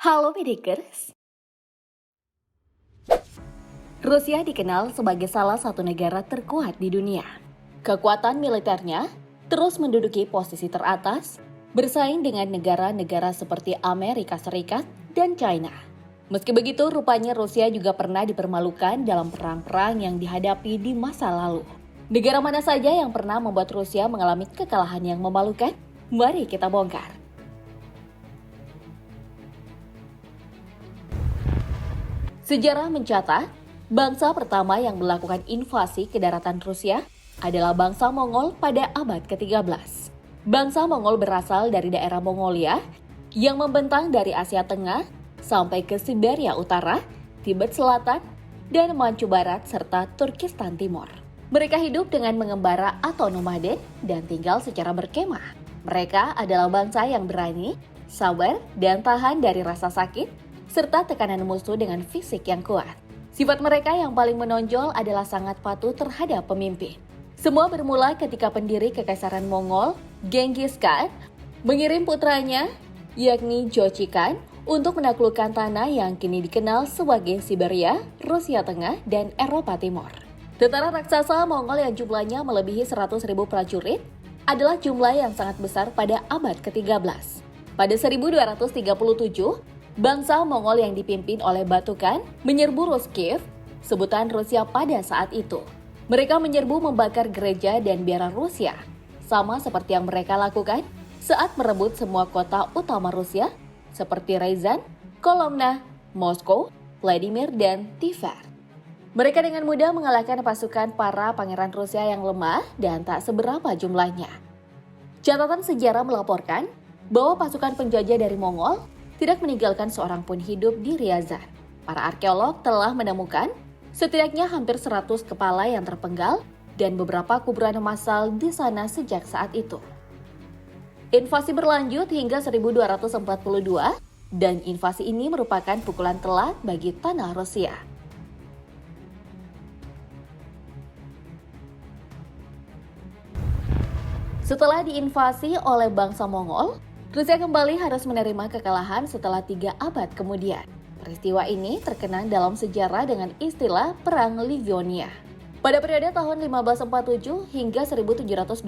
Halo Medikers, Rusia dikenal sebagai salah satu negara terkuat di dunia. Kekuatan militernya terus menduduki posisi teratas, bersaing dengan negara-negara seperti Amerika Serikat dan China. Meski begitu, rupanya Rusia juga pernah dipermalukan dalam perang-perang yang dihadapi di masa lalu. Negara mana saja yang pernah membuat Rusia mengalami kekalahan yang memalukan? Mari kita bongkar. Sejarah mencatat, bangsa pertama yang melakukan invasi ke daratan Rusia adalah bangsa Mongol pada abad ke-13. Bangsa Mongol berasal dari daerah Mongolia yang membentang dari Asia Tengah sampai ke Siberia Utara, Tibet Selatan, dan Manchu Barat serta Turkistan Timur. Mereka hidup dengan mengembara atau nomaden dan tinggal secara berkemah. Mereka adalah bangsa yang berani, sabar, dan tahan dari rasa sakit serta tekanan musuh dengan fisik yang kuat. Sifat mereka yang paling menonjol adalah sangat patuh terhadap pemimpin. Semua bermula ketika pendiri Kekaisaran Mongol, Genghis Khan, mengirim putranya, yakni Jochi Khan, untuk menaklukkan tanah yang kini dikenal sebagai Siberia, Rusia Tengah, dan Eropa Timur. Tentara raksasa Mongol yang jumlahnya melebihi 100.000 prajurit adalah jumlah yang sangat besar pada abad ke-13. Pada 1237, bangsa Mongol yang dipimpin oleh Batu Khan menyerbu Ruskiev, sebutan Rusia pada saat itu. Mereka menyerbu membakar gereja dan biara Rusia, sama seperti yang mereka lakukan saat merebut semua kota utama Rusia seperti Ryazan, Kolomna, Moskow, Vladimir, dan Tver. Mereka dengan mudah mengalahkan pasukan para pangeran Rusia yang lemah dan tak seberapa jumlahnya. Catatan sejarah melaporkan bahwa pasukan penjajah dari Mongol tidak meninggalkan seorang pun hidup di Ryazan. Para arkeolog telah menemukan setidaknya hampir 100 kepala yang terpenggal dan beberapa kuburan massal di sana sejak saat itu. Invasi berlanjut hingga 1242 dan invasi ini merupakan pukulan telak bagi tanah Rusia. Setelah diinvasi oleh bangsa Mongol, Rusia kembali harus menerima kekalahan setelah 3 abad kemudian. Peristiwa ini terkenang dalam sejarah dengan istilah Perang Livonia. Pada periode tahun 1547 hingga 1721,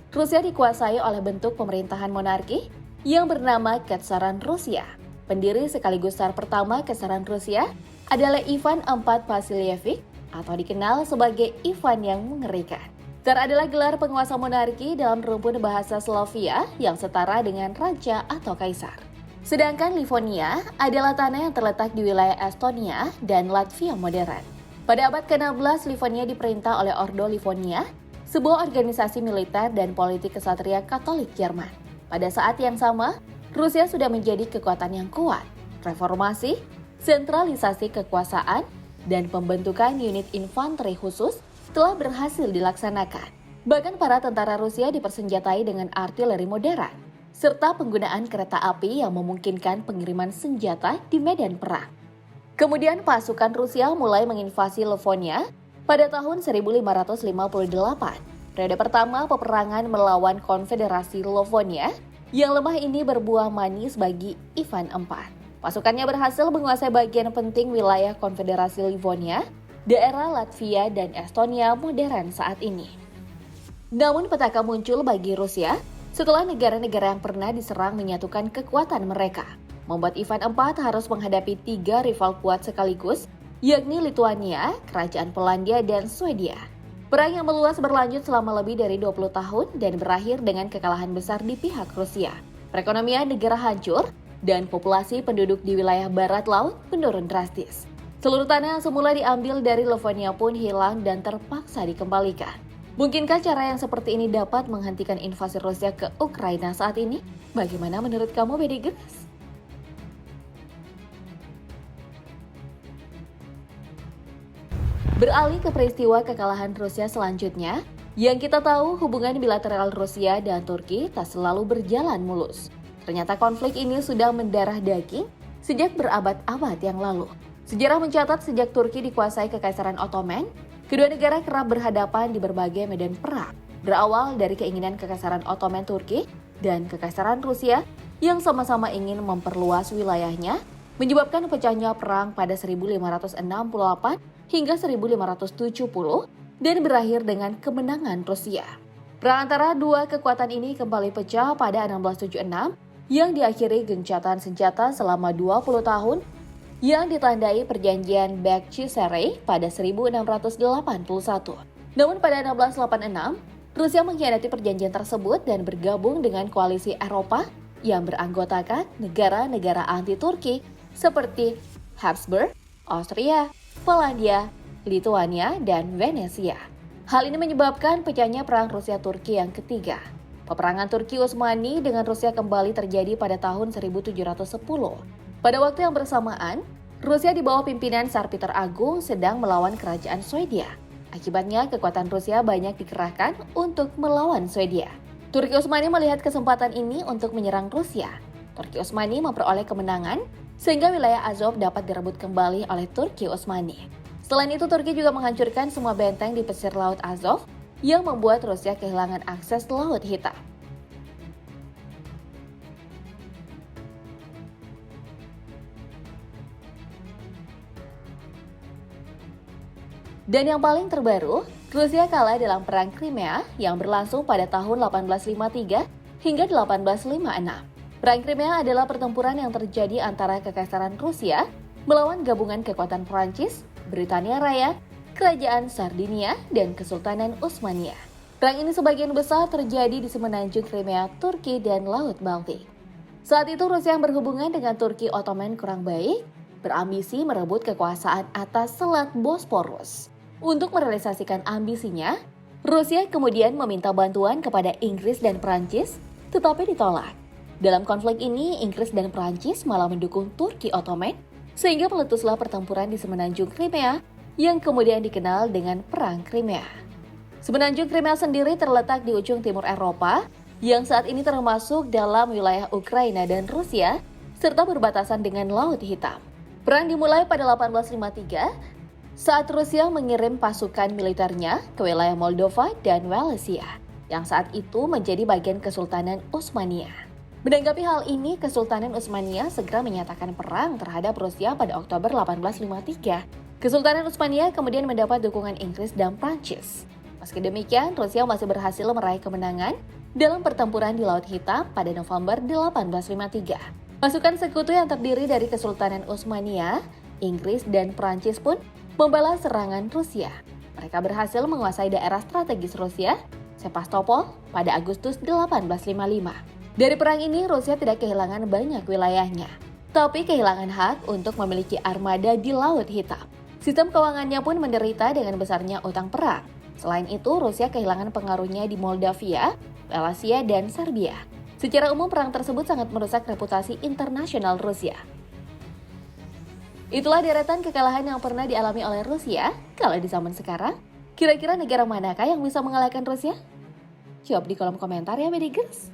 Rusia dikuasai oleh bentuk pemerintahan monarki yang bernama Ketsaran Rusia. Pendiri sekaligus tsar pertama Ketsaran Rusia adalah Ivan IV Vasilievich atau dikenal sebagai Ivan yang mengerikan. Tsar adalah gelar penguasa monarki dalam rumpun bahasa Slavia yang setara dengan raja atau kaisar. Sedangkan Livonia adalah tanah yang terletak di wilayah Estonia dan Latvia modern. Pada abad ke-16, Livonia diperintah oleh Ordo Livonia, sebuah organisasi militer dan politik kesatria Katolik Jerman. Pada saat yang sama, Rusia sudah menjadi kekuatan yang kuat. Reformasi, sentralisasi kekuasaan, dan pembentukan unit infanteri khusus telah berhasil dilaksanakan. Bahkan para tentara Rusia dipersenjatai dengan artileri modern, serta penggunaan kereta api yang memungkinkan pengiriman senjata di medan perang. Kemudian pasukan Rusia mulai menginvasi Livonia pada tahun 1558. Periode pertama peperangan melawan Konfederasi Livonia yang lemah ini berbuah manis bagi Ivan IV. Pasukannya berhasil menguasai bagian penting wilayah Konfederasi Livonia, daerah Latvia dan Estonia modern saat ini. Namun petaka muncul bagi Rusia setelah negara-negara yang pernah diserang menyatukan kekuatan mereka, membuat Ivan IV harus menghadapi 3 rival kuat sekaligus, yakni Lituania, Kerajaan Polandia, dan Swedia. Perang yang meluas berlanjut selama lebih dari 20 tahun dan berakhir dengan kekalahan besar di pihak Rusia. Perekonomian negara hancur dan populasi penduduk di wilayah barat laut menurun drastis. Seluruh tanah yang semula diambil dari Livonia pun hilang dan terpaksa dikembalikan. Mungkinkah cara yang seperti ini dapat menghentikan invasi Rusia ke Ukraina saat ini? Bagaimana menurut kamu, Medikers? Beralih ke peristiwa kekalahan Rusia selanjutnya, yang kita tahu hubungan bilateral Rusia dan Turki tak selalu berjalan mulus. Ternyata konflik ini sudah mendarah daging sejak berabad-abad yang lalu. Sejarah mencatat sejak Turki dikuasai Kekaisaran Ottoman, kedua negara kerap berhadapan di berbagai medan perang. Berawal dari keinginan Kekaisaran Ottoman Turki dan Kekaisaran Rusia yang sama-sama ingin memperluas wilayahnya, menyebabkan pecahnya perang pada 1568 hingga 1570 dan berakhir dengan kemenangan Rusia. Perang antara dua kekuatan ini kembali pecah pada 1676 yang diakhiri gencatan senjata selama 20 tahun yang ditandai perjanjian Bakhchisaray pada 1681. Namun pada 1686, Rusia mengkhianati perjanjian tersebut dan bergabung dengan koalisi Eropa yang beranggotakan negara-negara anti-Turki seperti Habsburg, Austria, Polandia, Lituania, dan Venesia. Hal ini menyebabkan pecahnya perang Rusia-Turki yang ketiga. Peperangan Turki Utsmani dengan Rusia kembali terjadi pada tahun 1710. Pada waktu yang bersamaan, Rusia di bawah pimpinan Tsar Peter Agung sedang melawan kerajaan Swedia. Akibatnya, kekuatan Rusia banyak dikerahkan untuk melawan Swedia. Turki Utsmani melihat kesempatan ini untuk menyerang Rusia. Turki Utsmani memperoleh kemenangan, sehingga wilayah Azov dapat direbut kembali oleh Turki Utsmani. Selain itu, Turki juga menghancurkan semua benteng di pesisir Laut Azov yang membuat Rusia kehilangan akses Laut Hitam. Dan yang paling terbaru, Rusia kalah dalam Perang Crimea yang berlangsung pada tahun 1853 hingga 1856. Perang Crimea adalah pertempuran yang terjadi antara Kekaisaran Rusia melawan gabungan kekuatan Prancis, Britania Raya, Kerajaan Sardinia, dan Kesultanan Utsmania. Perang ini sebagian besar terjadi di semenanjung Crimea, Turki, dan Laut Baltik. Saat itu Rusia yang berhubungan dengan Turki Ottoman kurang baik, berambisi merebut kekuasaan atas Selat Bosporus. Untuk merealisasikan ambisinya, Rusia kemudian meminta bantuan kepada Inggris dan Prancis, tetapi ditolak. Dalam konflik ini, Inggris dan Prancis malah mendukung Turki Ottoman, sehingga meletuslah pertempuran di semenanjung Crimea yang kemudian dikenal dengan Perang Crimea. Semenanjung Crimea sendiri terletak di ujung timur Eropa, yang saat ini termasuk dalam wilayah Ukraina dan Rusia, serta berbatasan dengan Laut Hitam. Perang dimulai pada 1853, saat Rusia mengirim pasukan militernya ke wilayah Moldova dan Wallachia, yang saat itu menjadi bagian Kesultanan Utsmania. Menanggapi hal ini, Kesultanan Utsmania segera menyatakan perang terhadap Rusia pada Oktober 1853. Kesultanan Utsmania kemudian mendapat dukungan Inggris dan Prancis. Meski demikian, Rusia masih berhasil meraih kemenangan dalam pertempuran di Laut Hitam pada November 1853. Pasukan sekutu yang terdiri dari Kesultanan Utsmania, Inggris, dan Prancis pun membalas serangan Rusia. Mereka berhasil menguasai daerah strategis Rusia, Sevastopol, pada Agustus 1855. Dari perang ini, Rusia tidak kehilangan banyak wilayahnya, tapi kehilangan hak untuk memiliki armada di Laut Hitam. Sistem keuangannya pun menderita dengan besarnya utang perang. Selain itu, Rusia kehilangan pengaruhnya di Moldavia, Wallachia, dan Serbia. Secara umum, perang tersebut sangat merusak reputasi internasional Rusia. Itulah deretan kekalahan yang pernah dialami oleh Rusia. Kalau di zaman sekarang, kira-kira negara manakah yang bisa mengalahkan Rusia? Jawab di kolom komentar ya, Medigers.